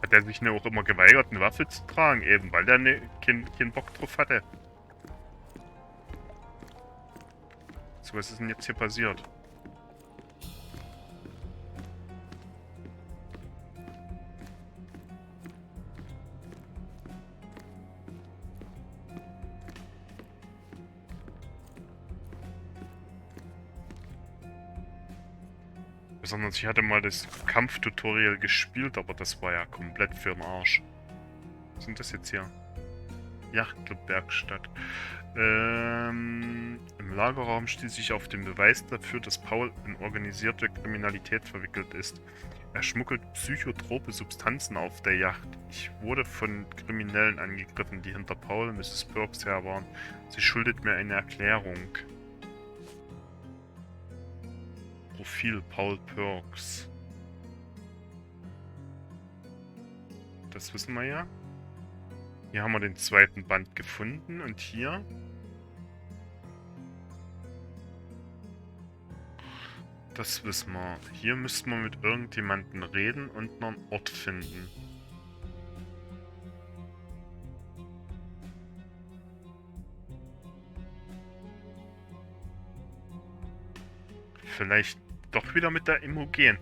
Hat er sich auch immer geweigert, eine Waffe zu tragen, eben weil er keinen Bock drauf hatte. So, was ist denn jetzt hier passiert? Besonders ich hatte mal das Kampftutorial gespielt, aber das war ja komplett für den Arsch. Was sind das jetzt hier? Yachtclub-Werkstatt. Im Lagerraum stieß ich auf den Beweis dafür, dass Paul in organisierte Kriminalität verwickelt ist. Er schmuggelt psychotrope Substanzen auf der Yacht. Ich wurde von Kriminellen angegriffen, die hinter Paul und Mrs. Perks her waren. Sie schuldet mir eine Erklärung. Profil Paul Perks. Das wissen wir ja. Hier haben wir den zweiten Band gefunden und hier... Das wissen wir. Hier müssten wir mit irgendjemandem reden und einen Ort finden. Vielleicht doch wieder mit der Immogen.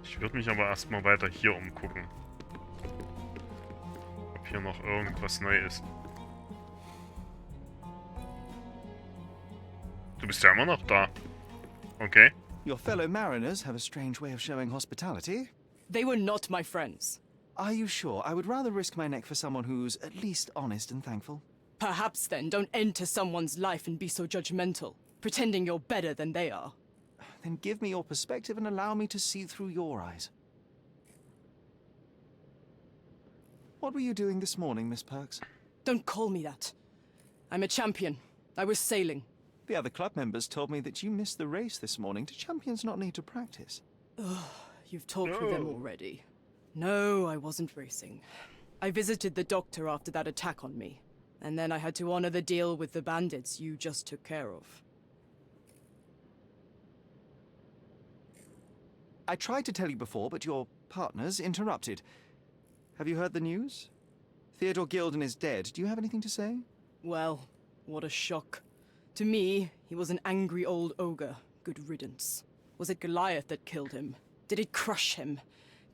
Ich würde mich aber erstmal weiter hier umgucken. Ob hier noch irgendwas neu ist. Du bist ja immer noch da. Okay. Your fellow mariners have a strange way of showing hospitality. They were not my friends. Are you sure? I would rather risk my neck for someone who's at least honest and thankful. Perhaps then don't enter someone's life and be so judgmental, pretending you're better than they are. Then give me your perspective and allow me to see through your eyes. What were you doing this morning, Miss Perks? Don't call me that. I'm a champion. I was sailing. The other club members told me that you missed the race this morning. Do champions not need to practice? Ugh, you've talked with them already. No, I wasn't racing. I visited the doctor after that attack on me. And then I had to honor the deal with the bandits you just took care of. I tried to tell you before, but your partners interrupted. Have you heard the news? Theodore Gilden is dead. Do you have anything to say? Well, what a shock. To me, he was an angry old ogre. Good riddance. Was it Goliath that killed him? Did it crush him?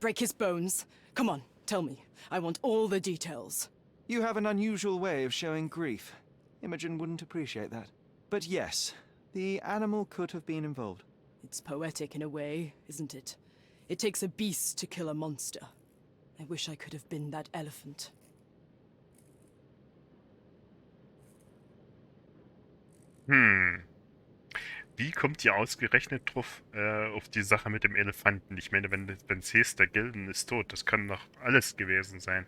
Break his bones? Come on, tell me. I want all the details. You have an unusual way of showing grief. Imogen wouldn't appreciate that. But yes, the animal could have been involved. It's poetic in a way, isn't it? It takes a beast to kill a monster. I wish I could have been that elephant. Wie kommt ihr ausgerechnet drauf, auf die Sache mit dem Elefanten? Ich meine, wenn es hieß, der Gilden ist tot, das kann doch alles gewesen sein.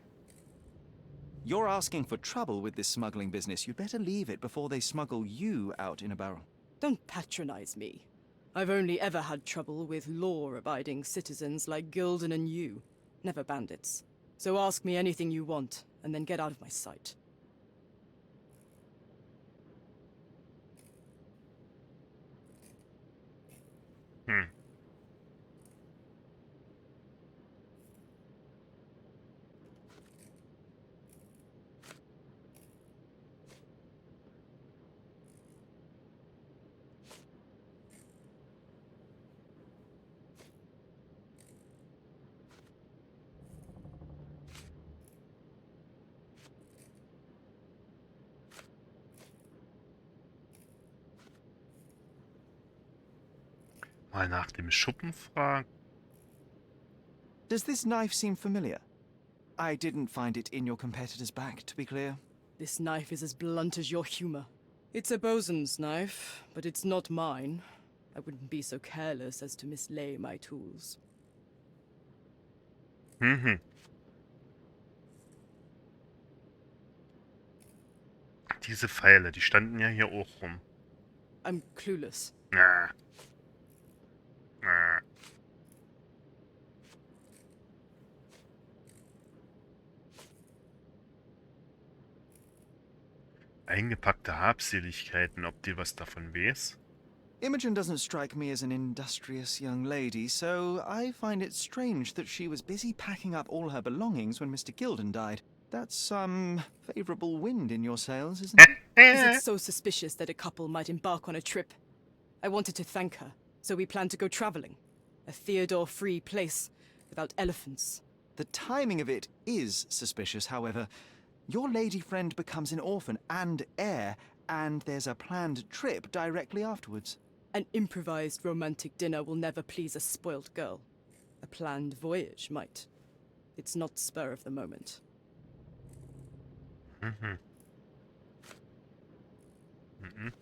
You're asking for trouble with this smuggling business. You'd better leave it before they smuggle you out in a barrel. Don't patronize me. I've only ever had trouble with law-abiding citizens like Gilden and you, never bandits. So ask me anything you want, and then get out of my sight. Mal nach dem Schuppen fragen. Does this knife seem familiar? I didn't find it in your competitor's back, to be clear. This knife is as blunt as your humor. It's a bosun's knife, but it's not mine. I wouldn't be so careless as to mislay my tools. Diese Pfeile, die standen ja hier auch rum. I'm clueless. Na. Na. Eingepackte Habseligkeiten, ob die was davon weiß? Imogen doesn't strike me as an industrious young lady, so I find it strange that she was busy packing up all her belongings when Mr. Gilden died. That's some favorable wind in your sails, isn't it? Is it so suspicious that a couple might embark on a trip? I wanted to thank her, so we planned to go traveling. A Theodore-free place, without elephants. The timing of it is suspicious, however. Your lady friend becomes an orphan and heir, and there's a planned trip directly afterwards. An improvised romantic dinner will never please a spoilt girl. A planned voyage might. It's not spur of the moment. Mhm. Mhm.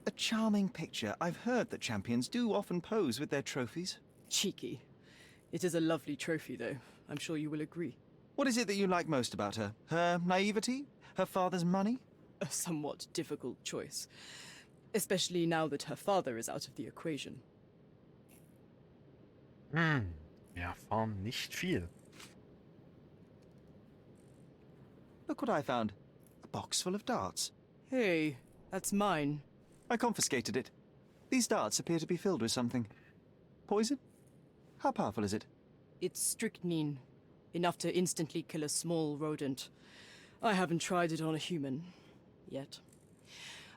A charming picture. I've heard that champions do often pose with their trophies. Cheeky. It is a lovely trophy, though. I'm sure you will agree. What is it that you like most about her? Her naivety? Her father's money? A somewhat difficult choice. Especially now that her father is out of the equation. Wir erfahren nicht viel. Look what I found. A box full of darts. Hey, that's mine. I confiscated it. These darts appear to be filled with something. Poison? How powerful is it? It's strychnine. Enough to instantly kill a small rodent. I haven't tried it on a human. Yet.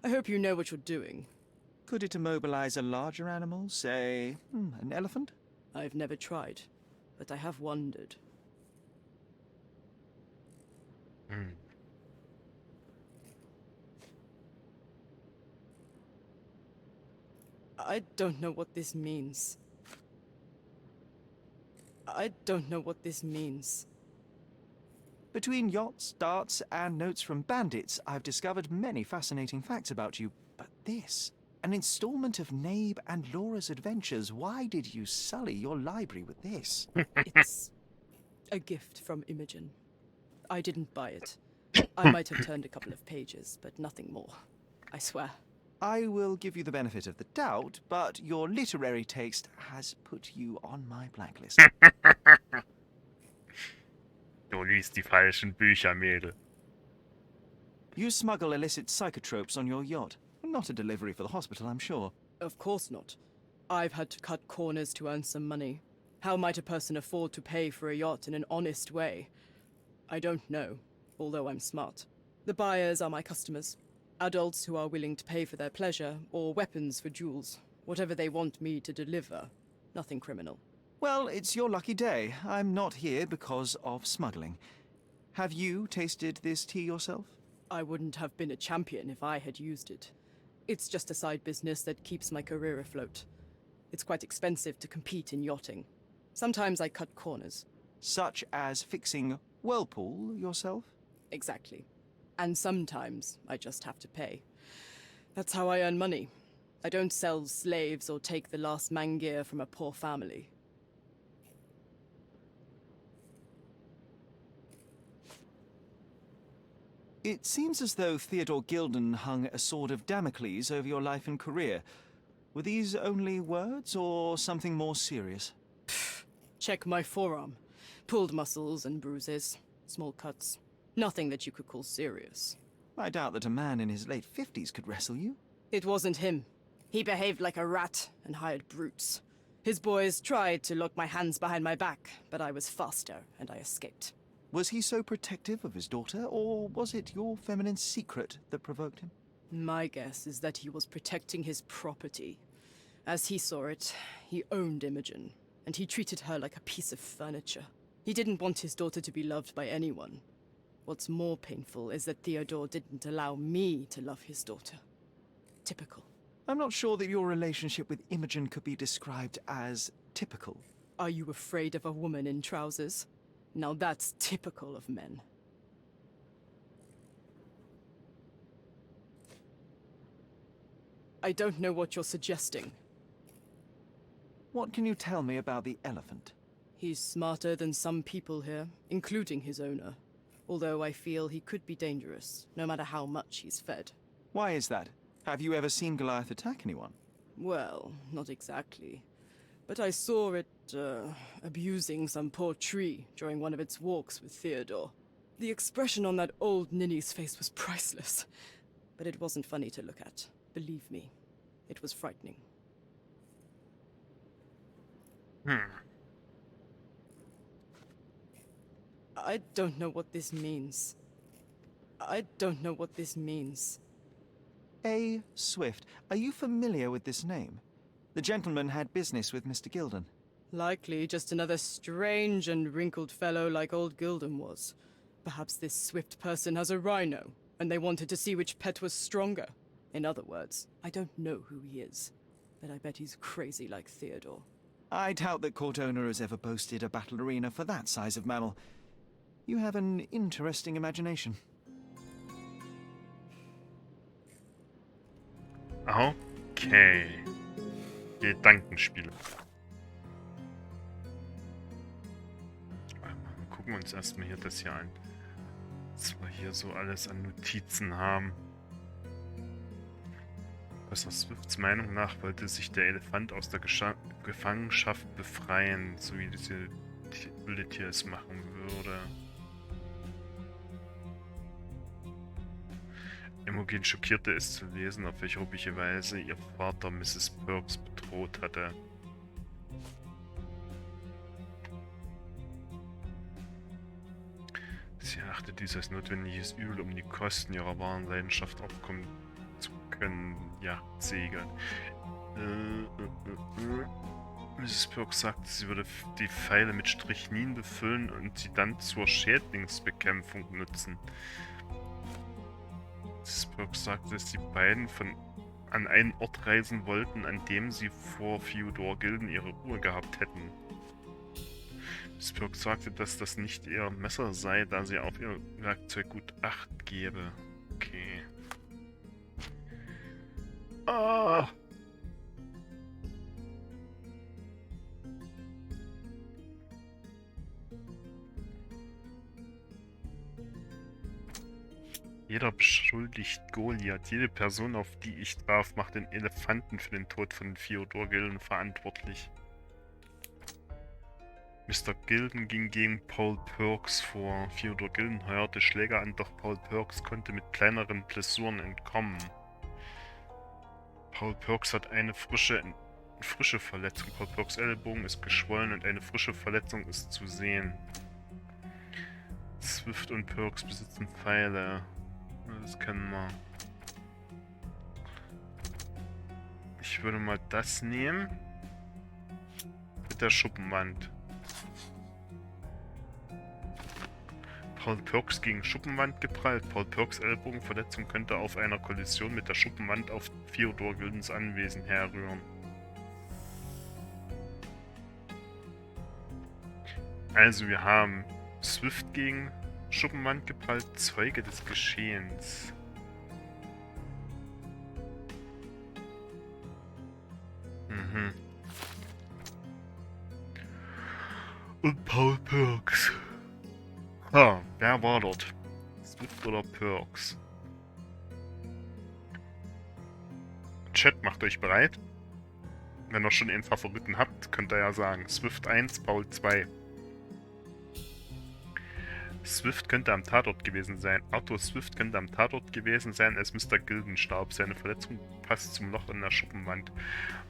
I hope you know what you're doing. Could it immobilize a larger animal, say, an elephant? I've never tried, but I have wondered. I don't know what this means. I don't know what this means. Between yachts, darts, and notes from bandits, I've discovered many fascinating facts about you. But this, an installment of Nabe and Laura's adventures. Why did you sully your library with this? It's a gift from Imogen. I didn't buy it. I might have turned a couple of pages, but nothing more. I swear. I will give you the benefit of the doubt, but your literary taste has put you on my blacklist. Du liest die falschen Bücher, Mädel. You smuggle illicit psychotropes on your yacht. Not a delivery for the hospital, I'm sure. Of course not. I've had to cut corners to earn some money. How might a person afford to pay for a yacht in an honest way? I don't know, although I'm smart. The buyers are my customers. Adults who are willing to pay for their pleasure, or weapons for jewels. Whatever they want me to deliver. Nothing criminal. Well, it's your lucky day. I'm not here because of smuggling. Have you tasted this tea yourself? I wouldn't have been a champion if I had used it. It's just a side business that keeps my career afloat. It's quite expensive to compete in yachting. Sometimes I cut corners. Such as fixing Whirlpool yourself? Exactly. And sometimes I just have to pay. That's how I earn money. I don't sell slaves or take the last mangear from a poor family. It seems as though Theodore Gilden hung a sword of Damocles over your life and career. Were these only words or something more serious? Check my forearm. Pulled muscles and bruises. Small cuts. Nothing that you could call serious. I doubt that a man in his late 50s could wrestle you. It wasn't him. He behaved like a rat and hired brutes. His boys tried to lock my hands behind my back, but I was faster and I escaped. Was he so protective of his daughter, or was it your feminine secret that provoked him? My guess is that he was protecting his property. As he saw it, he owned Imogen, and he treated her like a piece of furniture. He didn't want his daughter to be loved by anyone. What's more painful is that Theodore didn't allow me to love his daughter. Typical. I'm not sure that your relationship with Imogen could be described as typical. Are you afraid of a woman in trousers? Now that's typical of men. I don't know what you're suggesting. What can you tell me about the elephant? He's smarter than some people here, including his owner. Although I feel he could be dangerous, no matter how much he's fed. Why is that? Have you ever seen Goliath attack anyone? Well, not exactly. But I saw it, abusing some poor tree during one of its walks with Theodore. The expression on that old ninny's face was priceless. But it wasn't funny to look at. Believe me, it was frightening. I don't know what this means. I don't know what this means. A. Swift. Are you familiar with this name? The gentleman had business with Mr. Gilden. Likely just another strange and wrinkled fellow like old Gilden was. Perhaps this Swift person has a rhino, and they wanted to see which pet was stronger. In other words, I don't know who he is, but I bet he's crazy like Theodore. I doubt that Cortona has ever boasted a battle arena for that size of mammal. You have an interesting imagination. Okay. Gedankenspiele. Gucken wir uns erstmal hier das hier an. Was wir hier so alles an Notizen haben. Professor Swifts Meinung nach wollte sich der Elefant aus der Gefangenschaft befreien, so wie diese Bulletin es machen würde. Imogen schockierte es zu lesen, auf welche ruppige Weise ihr Vater Mrs. Perks bedroht hatte. Sie erachtete dies als notwendiges Übel, um die Kosten ihrer wahren Leidenschaft aufkommen zu können. Ja, segeln. Mrs. Perks sagte, sie würde die Pfeile mit Strychnin befüllen und sie dann zur Schädlingsbekämpfung nutzen. Mrs. Perks sagte, dass die beiden an einen Ort reisen wollten, an dem sie vor Theodore Gilden ihre Ruhe gehabt hätten. Mrs. Perks sagte, dass das nicht ihr Messer sei, da sie auf ihr Werkzeug gut Acht gebe. Okay. Ah! Jeder beschuldigt Goliath. Jede Person, auf die ich traf, macht den Elefanten für den Tod von Theodore Gilden verantwortlich. Mr. Gilden ging gegen Paul Perks vor. Theodore Gilden heuerte Schläger an, doch Paul Perks konnte mit kleineren Blessuren entkommen. Paul Perks hat eine frische Verletzung. Paul Perks Ellbogen ist geschwollen und eine frische Verletzung ist zu sehen. Swift und Perks besitzen Pfeile. Das kennen wir. Ich würde mal das nehmen. Mit der Schuppenwand. Paul Perks gegen Schuppenwand geprallt. Paul Perks Ellbogenverletzung könnte auf einer Kollision mit der Schuppenwand auf Theodore Gildens Anwesen herrühren. Also wir haben Swift gegen Schuppenwand geprallt, Zeuge des Geschehens. Und Paul Perks. Ah, wer war dort? Swift oder Perks? Chat, macht euch bereit. Wenn ihr schon einen Favoriten habt, könnt ihr ja sagen. Swift 1, Paul 2. Swift könnte am Tatort gewesen sein. Arthur Swift könnte am Tatort gewesen sein, als Mr. Gilden starb. Seine Verletzung passt zum Loch in der Schuppenwand.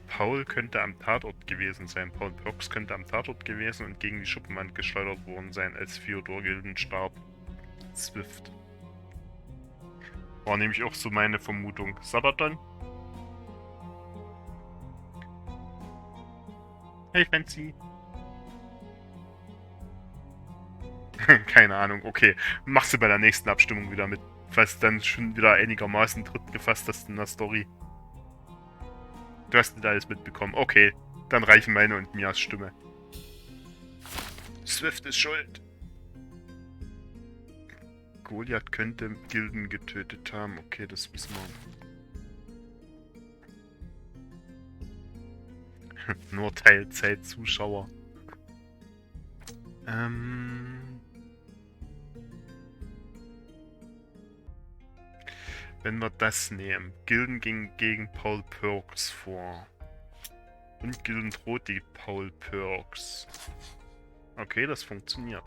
Paul könnte am Tatort gewesen sein. Paul Perks könnte am Tatort gewesen und gegen die Schuppenwand geschleudert worden sein, als Theodore Gilden starb. Swift. War nämlich auch so meine Vermutung. Sabaton? Hey Fancy. Keine Ahnung, okay. Machst du bei der nächsten Abstimmung wieder mit. Falls dann schon wieder einigermaßen Tritt gefasst hast in der Story. Du hast nicht alles mitbekommen. Okay, dann reichen meine und Mias Stimme. Swift ist schuld. Goliath könnte Gilden getötet haben. Okay, das wissen wir. Nur Teilzeit-Zuschauer. Wenn wir das nehmen. Gilden ging gegen Paul Perks vor. Und Gilden droht die Paul Perks. Okay, das funktioniert.